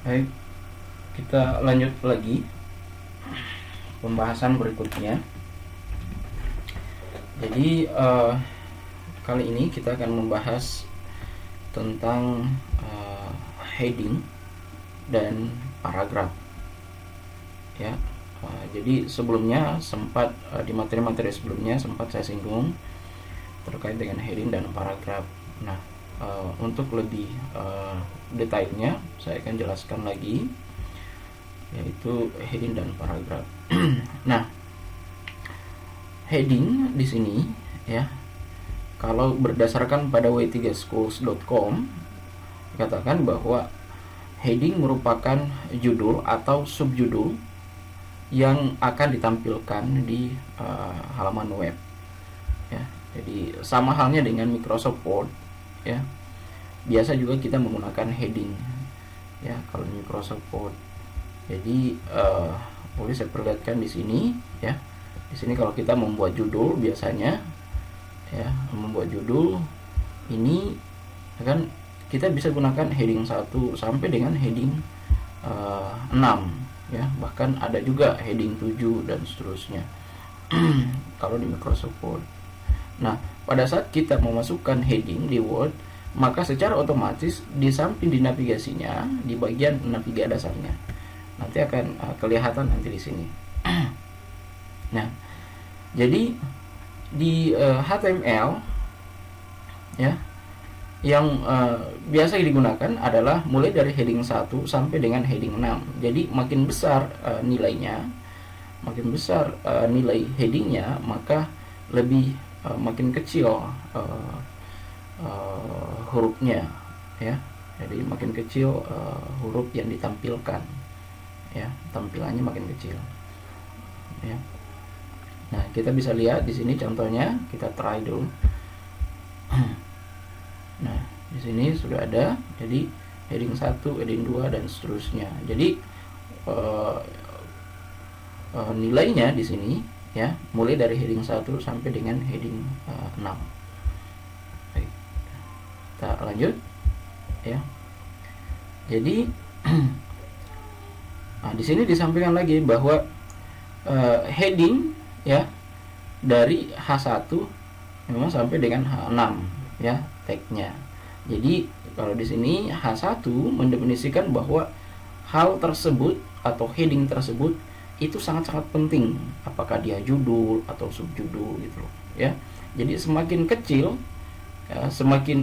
Baik, kita lanjut lagi pembahasan berikutnya. Jadi kali ini kita akan membahas tentang heading dan paragraf. Ya, jadi sebelumnya sempat di materi-materi sebelumnya sempat saya singgung terkait dengan heading dan paragraf. Nah, untuk lebih detailnya saya akan jelaskan lagi, yaitu heading dan paragraf. Nah, heading di sini ya, kalau berdasarkan pada w3schools.com katakan bahwa heading merupakan judul atau subjudul yang akan ditampilkan di halaman web ya. Jadi sama halnya dengan Microsoft Word ya, biasa juga kita menggunakan heading ya kalau Microsoft Word. Jadi boleh saya perlihatkan di sini ya. Di sini kalau kita membuat judul biasanya ya, membuat judul ini kan kita bisa gunakan heading 1 sampai dengan heading 6 ya, bahkan ada juga heading 7 dan seterusnya kalau di Microsoft Word. Nah, pada saat kita memasukkan heading di Word, maka secara otomatis di samping di navigasinya, di bagian navigasi dasarnya, nanti akan kelihatan nanti di sini. Nah, jadi di HTML ya, yang biasa digunakan adalah mulai dari heading 1 sampai dengan heading 6. Jadi makin besar nilainya, makin besar nilai headingnya, maka lebih makin kecil hurufnya ya. Jadi makin kecil huruf yang ditampilkan ya, tampilannya makin kecil ya. Nah, kita bisa lihat di sini contohnya, kita try dulu. Nah, di sini sudah ada, jadi heading 1, heading 2 dan seterusnya. Jadi nilainya di sini ya, mulai dari heading 1 sampai dengan heading 6. Baik. Kita lanjut ya. Jadi nah, di sini disampaikan lagi bahwa heading ya dari H1 memang sampai dengan H6 ya tagnya. Jadi kalau di sini H1 mendefinisikan bahwa hal tersebut atau heading tersebut itu sangat-sangat penting, apakah dia judul atau subjudul gitu loh ya. Jadi semakin kecil ya, semakin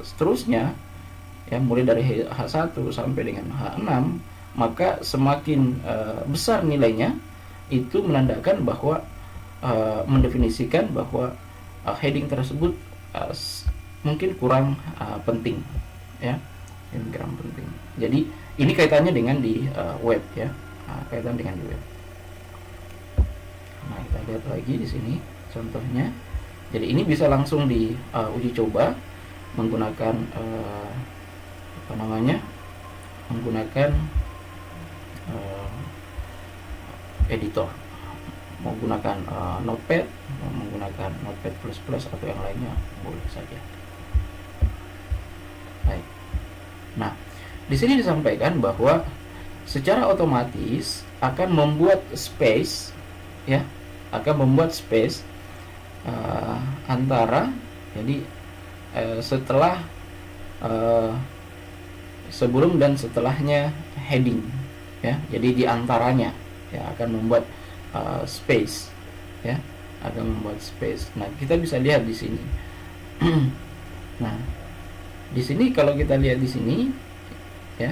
seterusnya ya, mulai dari H1 sampai dengan H6, maka semakin besar nilainya, itu menandakan bahwa mendefinisikan bahwa heading tersebut mungkin kurang penting ya, ini kurang penting. Jadi ini kaitannya dengan di web ya, kaitan dengan di web. Nah, kita lihat lagi di sini contohnya. Jadi ini bisa langsung di uji coba menggunakan menggunakan editor, menggunakan Notepad, menggunakan Notepad++ atau yang lainnya boleh saja. Baik. Nah, di sini disampaikan bahwa secara otomatis akan membuat space ya, akan membuat space antara, jadi setelah sebelum dan setelahnya heading ya. Jadi di antaranya ya akan membuat space ya, akan membuat space. Nah, kita bisa lihat di sini. Nah, di sini kalau kita lihat di sini ya,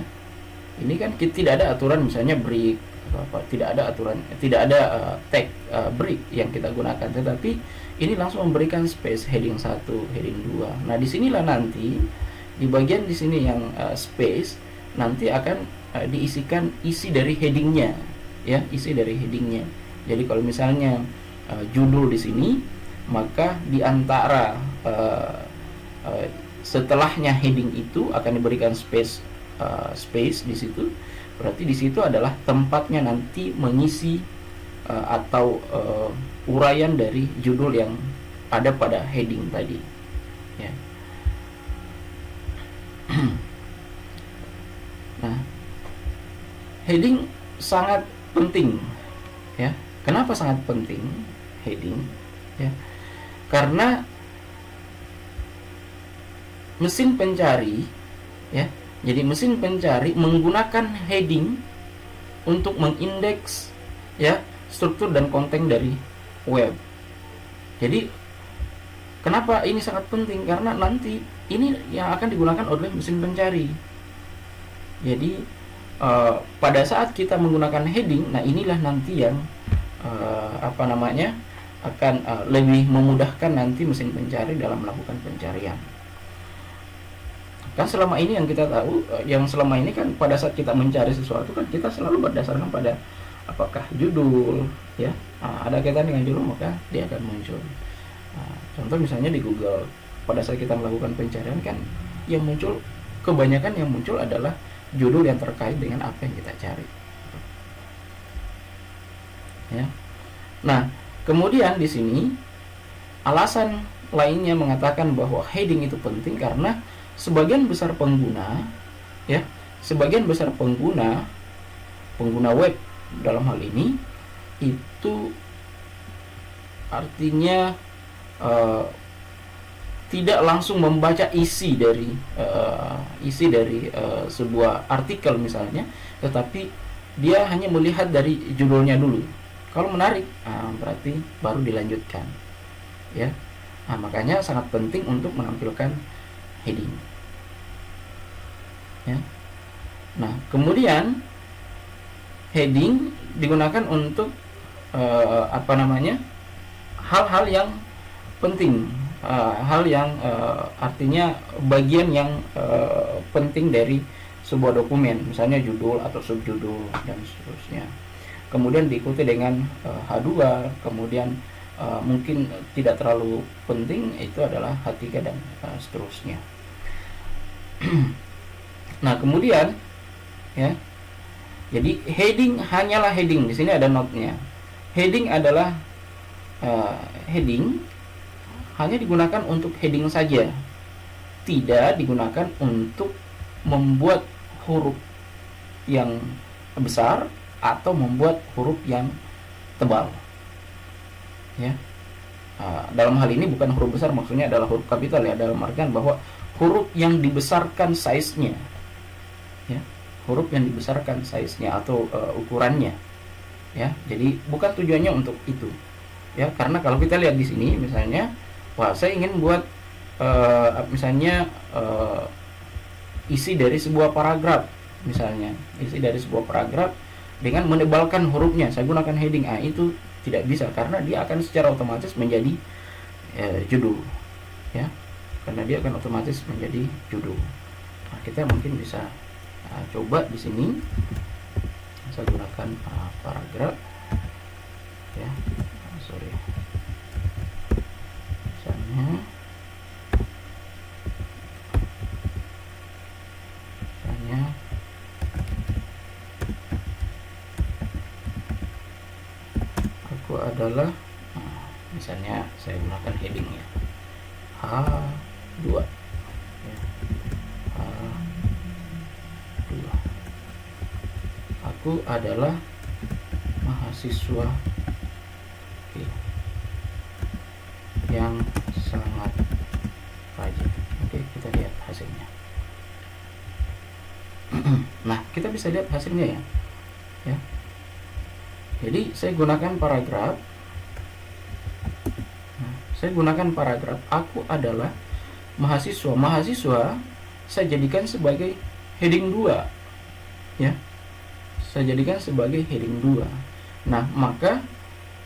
ini kan tidak ada aturan misalnya break atau apa, tidak ada aturan, tidak ada tag break yang kita gunakan, tetapi ini langsung memberikan space heading 1, heading 2. Nah, disinilah nanti di bagian di sini yang space nanti akan diisikan isi dari headingnya ya, isi dari headingnya. Jadi kalau misalnya judul di sini, maka di antara setelahnya heading itu akan diberikan space di situ. Berarti di situ adalah tempatnya nanti mengisi atau uraian dari judul yang ada pada heading tadi ya. heading sangat penting, ya. Kenapa sangat penting heading? Ya, karena mesin pencari, ya, jadi mesin pencari menggunakan heading untuk mengindeks, ya, struktur dan konten dari web. Jadi kenapa ini sangat penting? Karena nanti ini yang akan digunakan oleh mesin pencari. Jadi pada saat kita menggunakan heading, nah inilah nanti yang akan lebih memudahkan nanti mesin pencari dalam melakukan pencarian. Kan selama ini yang kita tahu, yang selama ini kan pada saat kita mencari sesuatu kan kita selalu berdasarkan pada apakah judul, ya, ada kaitan dengan judul maka dia akan muncul. Contoh misalnya di Google, pada saat kita melakukan pencarian kan yang muncul, kebanyakan yang muncul adalah judul yang terkait dengan apa yang kita cari, ya. Nah, kemudian di sini alasan lainnya mengatakan bahwa heading itu penting karena sebagian besar pengguna, ya, sebagian besar pengguna web dalam hal ini itu artinya tidak langsung membaca isi dari sebuah artikel misalnya, tetapi dia hanya melihat dari judulnya dulu. Kalau menarik, berarti baru dilanjutkan, ya. Nah, makanya sangat penting untuk menampilkan heading, ya. Nah, kemudian heading digunakan untuk hal-hal yang penting, hal yang artinya bagian yang penting dari sebuah dokumen, misalnya judul atau subjudul dan seterusnya. Kemudian diikuti dengan H2, kemudian mungkin tidak terlalu penting itu adalah H3 dan seterusnya. Nah, kemudian, ya, jadi heading hanyalah heading. Di sini ada note-nya. Heading adalah heading hanya digunakan untuk heading saja, tidak digunakan untuk membuat huruf yang besar atau membuat huruf yang tebal, ya. Dalam hal ini bukan huruf besar, maksudnya adalah huruf kapital, ya, dalam artian bahwa huruf yang dibesarkan size-nya, ya, huruf yang dibesarkan size-nya atau ukurannya, ya. Jadi bukan tujuannya untuk itu, ya, karena kalau kita lihat di sini misalnya, wah, saya ingin buat misalnya isi dari sebuah paragraf, misalnya isi dari sebuah paragraf dengan menebalkan hurufnya, saya gunakan heading. Itu tidak bisa karena dia akan secara otomatis menjadi judul, ya, karena dia akan otomatis menjadi judul. Nah, kita mungkin bisa coba di sini saya gunakan paragraf, ya, misalnya aku adalah, misalnya saya gunakan headingnya H2, ya, H2. Aku adalah mahasiswa yang sangat rajin. Oke, kita lihat hasilnya. Nah, kita bisa lihat hasilnya, ya. Ya. Jadi saya gunakan paragraf. Nah, saya gunakan paragraf. Aku adalah mahasiswa. Mahasiswa saya jadikan sebagai heading 2, ya. Saya jadikan sebagai heading 2. Nah, maka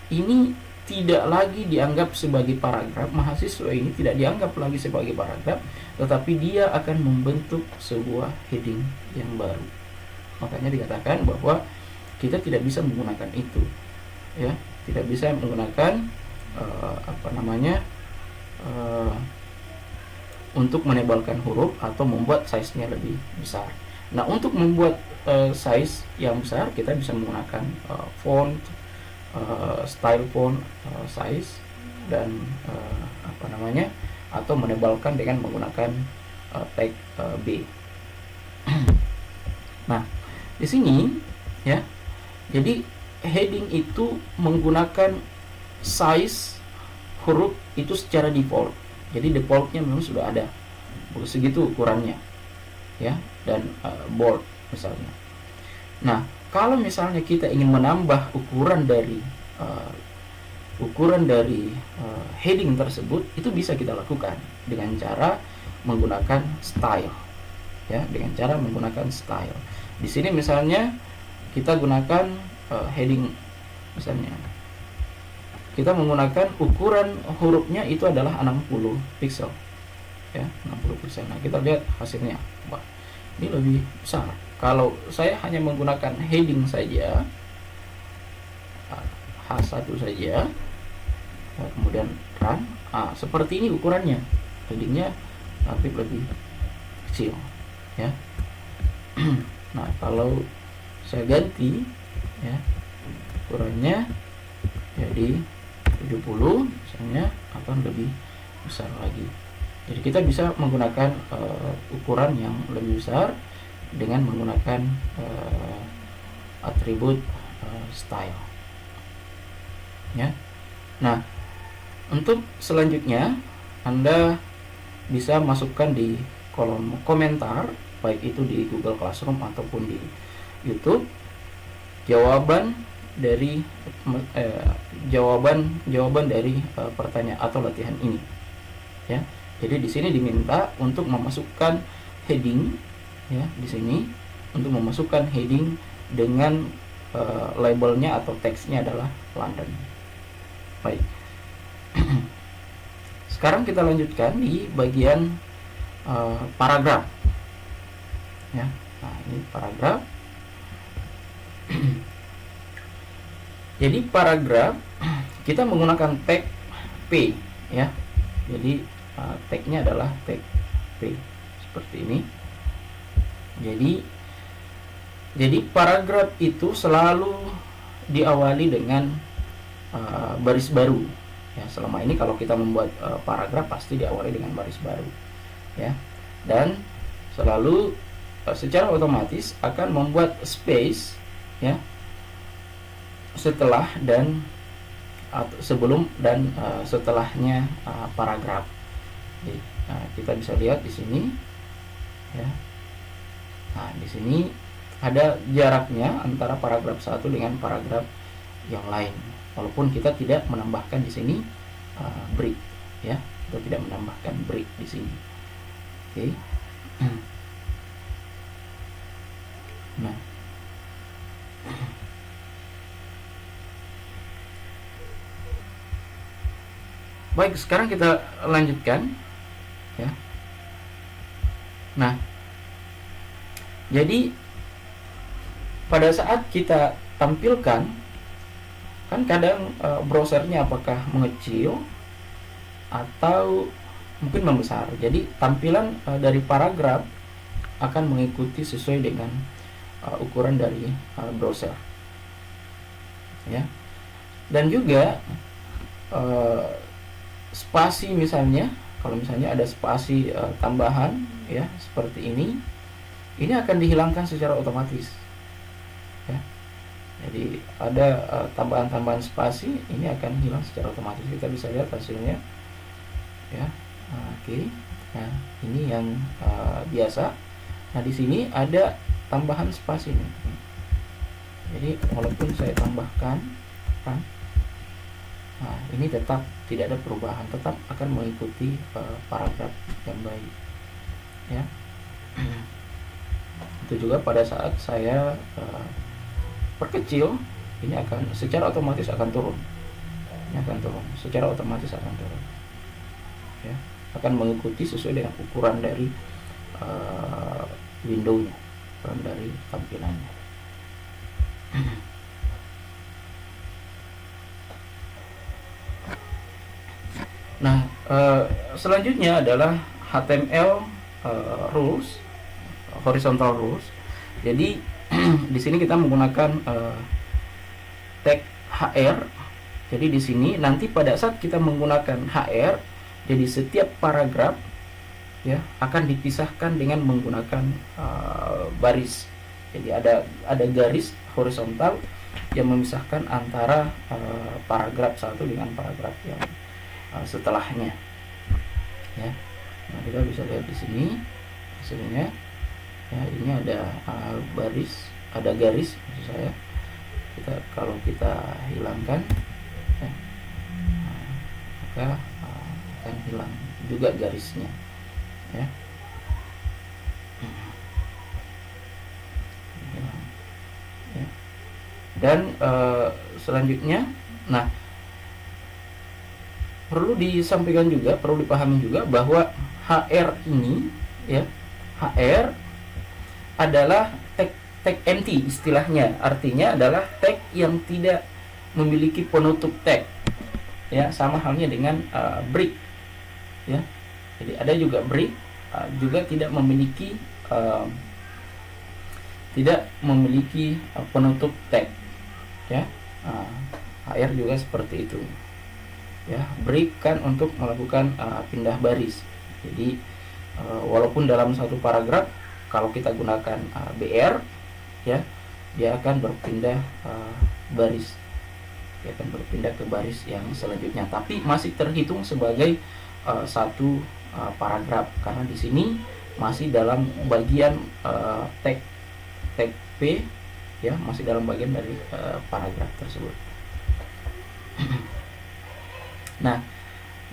ini tidak lagi dianggap sebagai paragraf. Mahasiswa ini tidak dianggap lagi sebagai paragraf, tetapi dia akan membentuk sebuah heading yang baru. Makanya dikatakan bahwa kita tidak bisa menggunakan itu, ya, tidak bisa menggunakan untuk menebalkan huruf atau membuat size-nya lebih besar. Nah, untuk membuat size yang besar kita bisa menggunakan font, style font, size, dan atau menebalkan dengan menggunakan tag B. Nah, di sini ya. Jadi heading itu menggunakan size huruf itu secara default. Jadi defaultnya memang sudah ada segitu ukurannya, ya, dan bold misalnya. Nah, kalau misalnya kita ingin menambah ukuran dari heading tersebut, itu bisa kita lakukan dengan cara menggunakan style, ya, dengan cara menggunakan style. Di sini misalnya kita gunakan heading, misalnya kita menggunakan ukuran hurufnya itu adalah 60 pixel, ya, 60 pixel. Nah, kita lihat hasilnya. Wah, ini lebih besar. Kalau saya hanya menggunakan heading saja, H1 saja, kemudian run, seperti ini ukurannya, headingnya tapi lebih kecil, ya. Nah, kalau saya ganti, ya, ukurannya jadi 70 misalnya, akan lebih besar lagi. Jadi kita bisa menggunakan ukuran yang lebih besar dengan menggunakan atribut style, ya. Nah, untuk selanjutnya Anda bisa masukkan di kolom komentar, baik itu di Google Classroom ataupun di YouTube, jawaban dari pertanyaan atau latihan ini, ya. Jadi di sini diminta untuk memasukkan heading, ya, di sini untuk memasukkan heading dengan labelnya atau teksnya adalah London. Baik. Sekarang kita lanjutkan di bagian paragraf, ya. Nah, ini paragraf. Jadi paragraf kita menggunakan tag P, ya. Jadi tagnya adalah tag P seperti ini. Jadi paragraf itu selalu diawali dengan baris baru, ya. Selama ini kalau kita membuat paragraf pasti diawali dengan baris baru, ya. Dan selalu secara otomatis akan membuat space, ya, setelah dan sebelum dan setelahnya paragraf. Jadi, kita bisa lihat di sini, ya. Nah, di sini ada jaraknya antara paragraf satu dengan paragraf yang lain, walaupun kita tidak menambahkan di sini break, ya. Kita tidak menambahkan break di sini. Oke. Nah, baik, sekarang kita lanjutkan, ya. Nah, jadi pada saat kita tampilkan, kan kadang browsernya apakah mengecil atau mungkin membesar. Jadi tampilan dari paragraf akan mengikuti sesuai dengan ukuran dari browser, ya. Dan juga spasi, misalnya kalau misalnya ada spasi tambahan, ya, seperti ini akan dihilangkan secara otomatis, ya. Jadi ada tambahan-tambahan spasi, ini akan hilang secara otomatis. Kita bisa lihat hasilnya, ya. Oke. Nah, ini yang biasa. Nah, di sini ada tambahan spasi nih. Jadi walaupun saya tambahkan, kan, nah, ini tetap tidak ada perubahan, tetap akan mengikuti paragraf yang baik, ya. Itu juga pada saat saya perkecil, ini akan secara otomatis akan turun. Ini akan turun, secara otomatis akan turun, ya. Akan mengikuti sesuai dengan ukuran dari window-nya, ukuran dari tampilannya. Nah, selanjutnya adalah HTML rules, horizontal rules. Jadi di sini kita menggunakan tag HR. Jadi di sini nanti pada saat kita menggunakan HR, jadi setiap paragraf, ya, akan dipisahkan dengan menggunakan baris, Jadi ada garis horizontal yang memisahkan antara paragraf satu dengan paragraf yang setelahnya. Ya, nah kita bisa lihat di sini hasilnya. Ya, ini ada ada garis maksud saya. Kalau kita hilangkan, ya, maka akan hilang juga garisnya. Ya. Ya. Dan selanjutnya, nah perlu disampaikan juga, perlu dipahami juga bahwa HR ini, ya, HR adalah tag empty istilahnya, artinya adalah tag yang tidak memiliki penutup tag. Ya, sama halnya dengan break. Ya, jadi ada juga break juga tidak memiliki penutup tag. Ya, HR juga seperti itu. Ya, break kan untuk melakukan pindah baris. Jadi walaupun dalam satu paragraf kalau kita gunakan BR, ya, dia akan berpindah baris. Dia akan berpindah ke baris yang selanjutnya, tapi masih terhitung sebagai satu paragraf karena di sini masih dalam bagian tag P, ya, masih dalam bagian dari paragraf tersebut. Nah,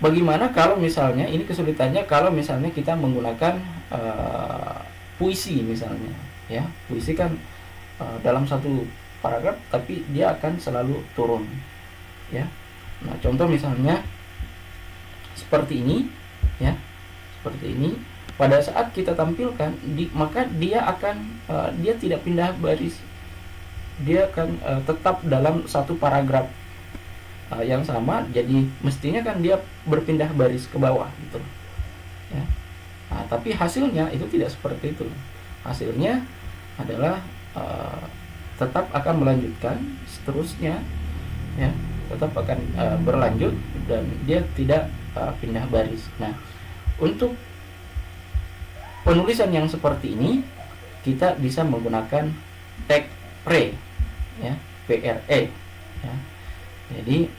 bagaimana kalau misalnya ini kesulitannya kalau misalnya kita menggunakan puisi misalnya, ya, puisi kan dalam satu paragraf tapi dia akan selalu turun, ya. Nah, contoh misalnya seperti ini, ya, seperti ini. Pada saat kita tampilkan maka dia akan dia tidak pindah baris, dia akan tetap dalam satu paragraf yang sama. Jadi mestinya kan dia berpindah baris ke bawah gitu, ya. Nah, tapi hasilnya itu tidak seperti itu. Hasilnya adalah tetap akan melanjutkan seterusnya, ya, tetap akan berlanjut dan dia tidak pindah baris. Nah, untuk penulisan yang seperti ini kita bisa menggunakan tag pre, ya, PRE, ya. Jadi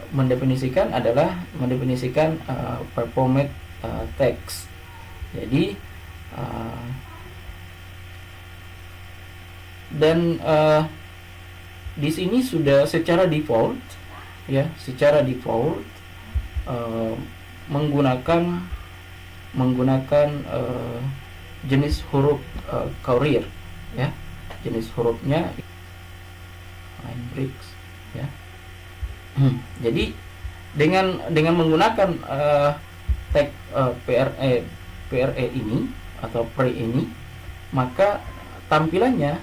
mendefinisikan performance text. Jadi dan di sini sudah secara default, ya, secara default menggunakan jenis huruf Courier, ya, jenis hurufnya line breaks, ya. Jadi dengan menggunakan tag PRE ini atau pre ini, maka tampilannya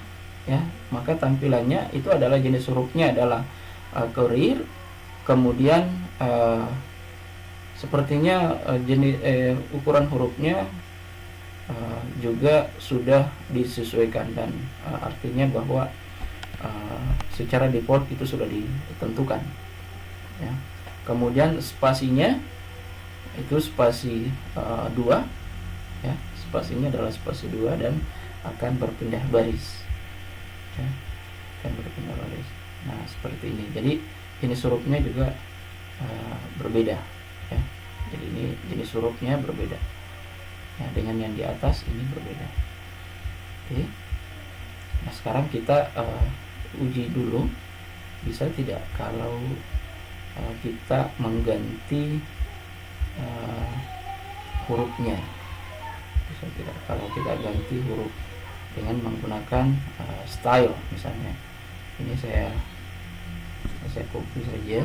itu adalah jenis hurufnya adalah Courier, kemudian sepertinya jenis ukuran hurufnya juga sudah disesuaikan dan artinya bahwa secara default itu sudah ditentukan, ya. Kemudian spasinya itu spasi 2, ya, spasinya adalah spasi 2 dan akan berpindah baris, ya, akan berpindah baris. Nah, seperti ini. Jadi jenis hurufnya juga berbeda, ya. Jadi ini jenis hurufnya berbeda, ya, dengan yang di atas ini berbeda. Oke. Nah, sekarang kita uji dulu bisa tidak kalau kita mengganti hurufnya. Bisa tidak kalau kita ganti huruf dengan menggunakan style misalnya. Ini saya copy saja,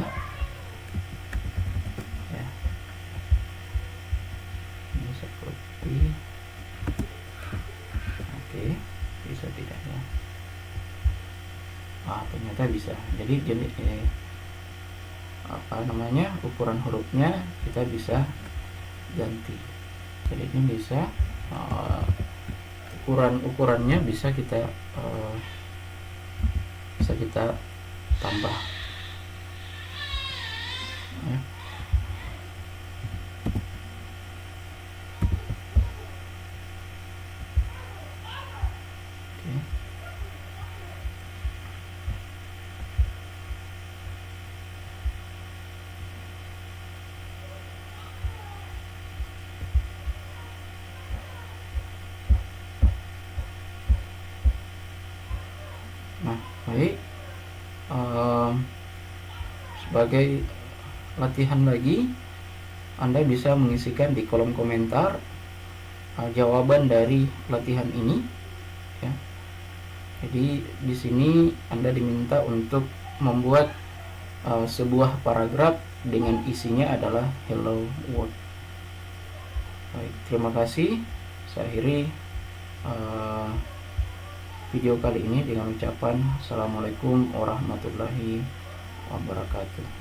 ya. Ini saya copy. Oke, bisa tidak, ya? Ternyata bisa. Jadi ukuran hurufnya kita bisa ganti. Jadi ini bisa ukurannya bisa kita tambah, ya. sebagai latihan lagi, Anda bisa mengisikan di kolom komentar jawaban dari latihan ini ya. Jadi di sini Anda diminta untuk membuat sebuah paragraf dengan isinya adalah hello world. Baik, terima kasih. Saya akhiri video kali ini dengan ucapan Assalamualaikum warahmatullahi wabarakatuh.